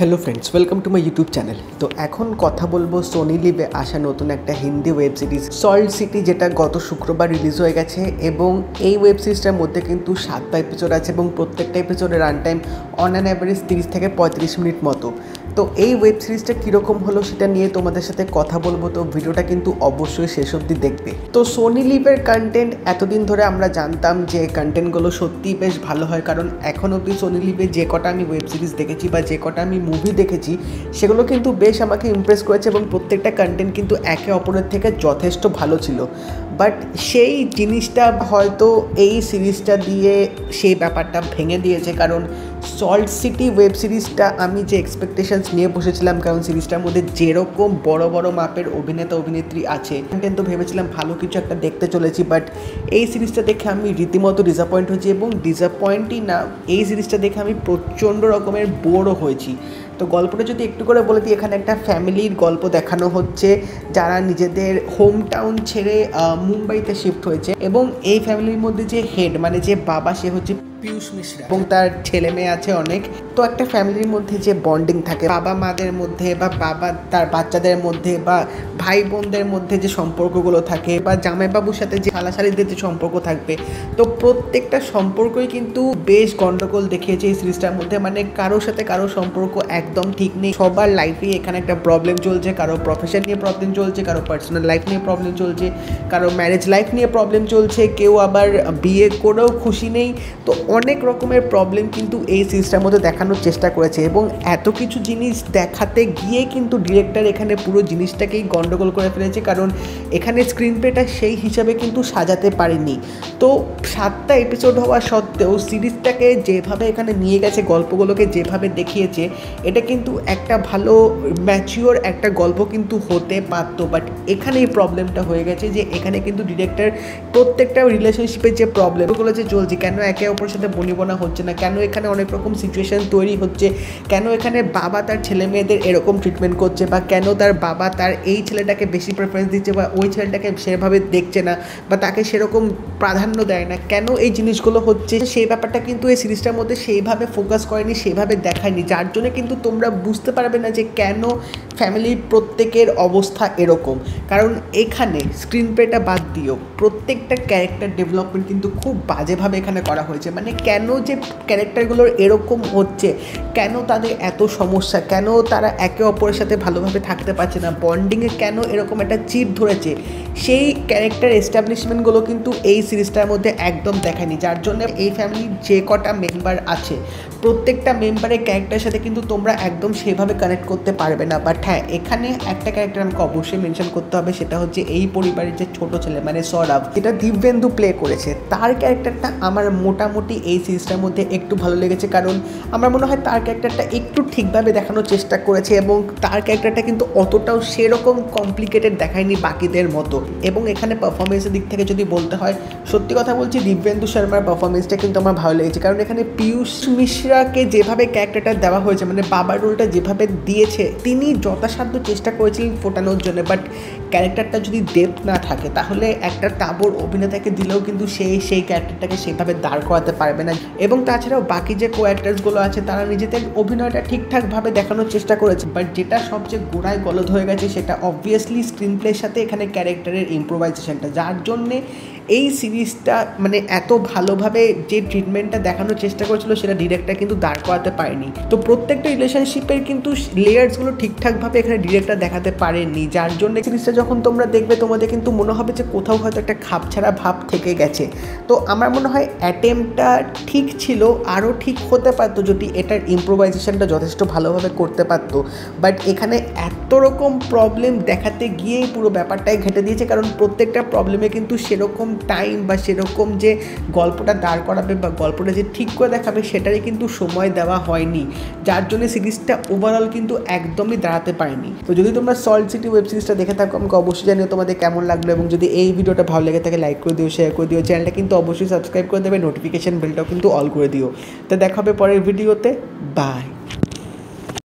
Hello friends, welcome to my YouTube channel. তো এখন কথা বলবো সোনি লিভে আসা নতুন একটা Hindi web series salt city, যেটা গত শুক্রবার রিলিজ হয়ে গেছে। এবং এই ওয়েব সিরিজটার মধ্যে কিন্তু 7টা এপিসোড আছে এবং প্রত্যেকটা এপিসোডের run time on an average 30 থেকে 35 মিনিট মতো। তো এই ওয়েব সিরিজটা কীরকম হলো সেটা নিয়ে তোমাদের সাথে কথা বলবো, তো ভিডিওটা কিন্তু অবশ্যই শেষ অবধি দেখবে। তো সোনি লিভের কন্টেন্ট এতদিন ধরে আমরা জানতাম যে কন্টেন্টগুলো সত্যিই বেশ ভালো হয়, কারণ এখন অবধি সোনি লিভে যে কটা আমি ওয়েব সিরিজ দেখেছি বা যে কটা আমি মুভি দেখেছি সেগুলো কিন্তু বেশ আমাকে ইমপ্রেস করেছে এবং প্রত্যেকটা কন্টেন্ট কিন্তু একে অপরের থেকে যথেষ্ট ভালো ছিল। বাট সেই জিনিসটা হয়তো এই সিরিজটা দিয়ে সেই ব্যাপারটা ভেঙে দিয়েছে, কারণ সল্ট সিটি ওয়েব সিরিজটা আমি যে এক্সপেকটেশনস নিয়ে বসেছিলাম, কারণ সিরিজটার মধ্যে যেরকম বড় বড় মাপের অভিনেতা অভিনেত্রী আছে, তো ভেবেছিলাম ভালো কিছু একটা দেখতে চলেছি। বাট এই সিরিজটা দেখে আমি রীতিমতো ডিসঅ্যাপয়েন্ট হয়েছি, এবং ডিসঅ্যাপয়েন্টই না, এই সিরিজটা দেখে আমি প্রচণ্ড রকমের বোরও হয়েছি। তো গল্পটা যদি একটু করে বলে দিই, এখানে একটা ফ্যামিলির গল্প দেখানো হচ্ছে যারা নিজেদের হোম টাউন ছেড়ে মুম্বাইতে শিফট হয়েছে, এবং এই ফ্যামিলির মধ্যে যে হেড মানে যে বাবা, সে হচ্ছে পিয়ুষ মিশ্রা, এবং তার ছেলে মেয়ে আছে অনেক। তো একটা ফ্যামিলির মধ্যে যে বন্ডিং থাকে বাবা মাদের মধ্যে, বা বাবা তার বাচ্চাদের মধ্যে, বা ভাই বোনদের মধ্যে যে সম্পর্কগুলো থাকে, বা জামাইবাবুর সাথে যে শালাশালিদের যে সম্পর্ক থাকবে, তো প্রত্যেকটা সম্পর্কই কিন্তু বেশ গন্ডগোল দেখিয়েছে এই সিরিজটার মধ্যে। মানে কারোর সাথে কারোর সম্পর্ক একদম ঠিক নেই, সবার লাইফে এখানে একটা প্রবলেম চলছে, কারো প্রফেশন নিয়ে প্রবলেম চলছে, কারো পার্সোনাল লাইফ নিয়ে প্রবলেম চলছে, কারো ম্যারেজ লাইফ নিয়ে প্রবলেম চলছে, কেউ আবার বিয়ে করেও খুশি নেই। তো অনেক রকমের প্রবলেম কিন্তু এই সিরিজটার মধ্যে দেখানোর চেষ্টা করেছে, এবং এত কিছু জিনিস দেখাতে গিয়ে কিন্তু ডিরেক্টর এখানে পুরো জিনিসটাকেই গন্ডগোল করে ফেলেছে, কারণ এখানে স্ক্রিন প্লেটা সেই হিসাবে কিন্তু সাজাতে পারেনি। তো 7টা এপিসোড হওয়া সত্ত্বেও সিরিজটাকে যেভাবে এখানে নিয়ে গেছে, গল্পগুলোকে যেভাবে দেখিয়েছে, এটা কিন্তু একটা ভালো ম্যাচিওর একটা গল্প কিন্তু হতে পারতো। বাট এখানে এই প্রবলেমটা হয়ে গেছে যে এখানে কিন্তু ডিরেক্টর প্রত্যেকটা রিলেশনশিপের যে প্রবলেমগুলো যে চলছে, কেন একে অপরের সাথে বনিবনা হচ্ছে না, কেন এখানে অনেক রকম সিচুয়েশান তৈরি হচ্ছে, কেন এখানে বাবা তার ছেলে মেয়েদের এরকম ট্রিটমেন্ট করছে, বা কেন তার বাবা তার এই ছেলেটাকে বেশি প্রেফারেন্স দিচ্ছে, বা ওই ছেলেটাকে সেভাবে দেখছে না, বা তাকে সেরকম প্রাধান্য দেয় না, কেন এই জিনিসগুলো হচ্ছে, সেই ব্যাপারটা কিন্তু এই সিরিজটার মধ্যে সেইভাবে ফোকাস করেনি, সেইভাবে দেখায়নি, যার জন্য কিন্তু তোমরা বুঝতে পারবে না যে কেন ফ্যামিলির প্রত্যেকের অবস্থা এরকম। কারণ এখানে স্ক্রিন প্লেটা বাদ দিও, প্রত্যেকটা ক্যারেক্টার ডেভেলপমেন্ট কিন্তু খুব বাজেভাবে এখানে করা হয়েছে। মানে কেন যে ক্যারেক্টারগুলোর এরকম হচ্ছে, কেন তাদের এত সমস্যা, কেন তারা একে অপরের সাথে ভালোভাবে থাকতে পারছে না, বন্ডিংয়ে কেন এরকম একটা চিট ধরেছে, সেই ক্যারেক্টার এস্টাবলিশমেন্টগুলো কিন্তু এই সিরিজটার মধ্যে একদম দেখায়নি, যার জন্য এই ফ্যামিলির যে কটা মেম্বার আছে প্রত্যেকটা মেম্বারের ক্যারেক্টারের সাথে কিন্তু তোমরা একদম সেভাবে কানেক্ট করতে পারবে না। বাট হ্যাঁ, এখানে একটা ক্যারেক্টার আমাকে অবশ্যই মেনশন করতে হবে, সেটা হচ্ছে এই পরিবারের যে ছোট ছেলে মানে সৌরভ, যেটা দিব্যেন্দু প্লে করেছে, তার ক্যারেক্টারটা আমার মোটামুটি এই সিরিজটার মধ্যে একটু ভালো লেগেছে, কারণ আমার মনে হয় তার ক্যারেক্টারটা একটু ঠিকভাবে দেখানোর চেষ্টা করেছে, এবং তার ক্যারেক্টারটা কিন্তু অতটাও সেরকম কমপ্লিকেটেড দেখায়নি বাকিদের মতো। এবং এখানে পারফরমেন্সের দিক থেকে যদি বলতে হয়, সত্যি কথা বলছি, দিব্যেন্দু শর্মার পারফরমেন্সটা কিন্তু আমার ভালো লেগেছে, কারণ এখানে পিয়ুষ মিশ্রাকে যেভাবে ক্যারেক্টারটা দেওয়া হয়েছে, মানে বাবার রোলটা যেভাবে দিয়েছে, তিনি যথাসাধ্য চেষ্টা করেছিলেন ফোটানোর জন্য। বাট ক্যারেক্টারটা যদি ডেপথ না থাকে, তাহলে একটা তাবড় অভিনেতাকে দিলেও কিন্তু সেই ক্যারেক্টারটাকে সেভাবে দাঁড় করাতে পারবে না। এবং তাছাড়াও বাকি যে কো অ্যাক্টার্সগুলো আছে, তারা নিজেদের অভিনয়টা ঠিকঠাকভাবে দেখানোর চেষ্টা করেছে। বাট যেটা সবচেয়ে গোড়ায় গলদ হয়ে গেছে, সেটা অবভিয়াসলি স্ক্রিন প্লের সাথে এখানে ক্যারেক্টারের ইম্প্রোভাইজেশনটা, যার জন্যে এই সিরিজটা মানে এত ভালোভাবে যে ট্রিটমেন্টটা দেখানোর চেষ্টা করেছিল, সেটা ডিরেক্টর কিন্তু দাঁড় করাতে পারেনি। তো প্রত্যেকটা রিলেশনশিপের কিন্তু লেয়ার্সগুলো ঠিকঠাকভাবে এখানে ডিরেক্টর দেখাতে পারেনি, যার জন্য সিরিজটা যখন তোমরা দেখবে তোমাদের কিন্তু মনে হবে যে কোথাও হয়তো একটা খাপছাড়া ভাব থেকে গেছে। তো আমার মনে হয় অ্যাটেম্পটা ঠিক ছিল, আরও ঠিক হতে পারতো যদি এটার ইম্প্রোভাইজেশনটা যথেষ্ট ভালোভাবে করতে পারতো। বাট এখানে এত রকম প্রবলেম দেখাতে গিয়েই পুরো ব্যাপারটাই ঘেঁটে দিয়েছে, কারণ প্রত্যেকটা প্রবলেমে কিন্তু সেরকম টাইম বা সেরকম যে গল্পটা দাঁড় করাবে বা গল্পটা যে ঠিক করে দেখাবে, সেটারই কিন্তু সময় দেওয়া হয়নি, যার জন্য সিরিজটা ওভারঅল কিন্তু একদমই দাঁড়াতে পারেনি। তো যদি তোমরা সল্ট সিটি ওয়েব সিরিজটা দেখে থাকো, আমাকে অবশ্যই জানিও তোমাদের কেমন লাগলো, এবং যদি এই ভিডিওটা ভালো লেগে থাকে লাইক করে দিও, শেয়ার করে দিও, চ্যানেলটা কিন্তু অবশ্যই সাবস্ক্রাইব করে দেবে, নোটিফিকেশন বেলটাও কিন্তু অল করে দিও। তো দেখা হবে পরের ভিডিওতে, বাই।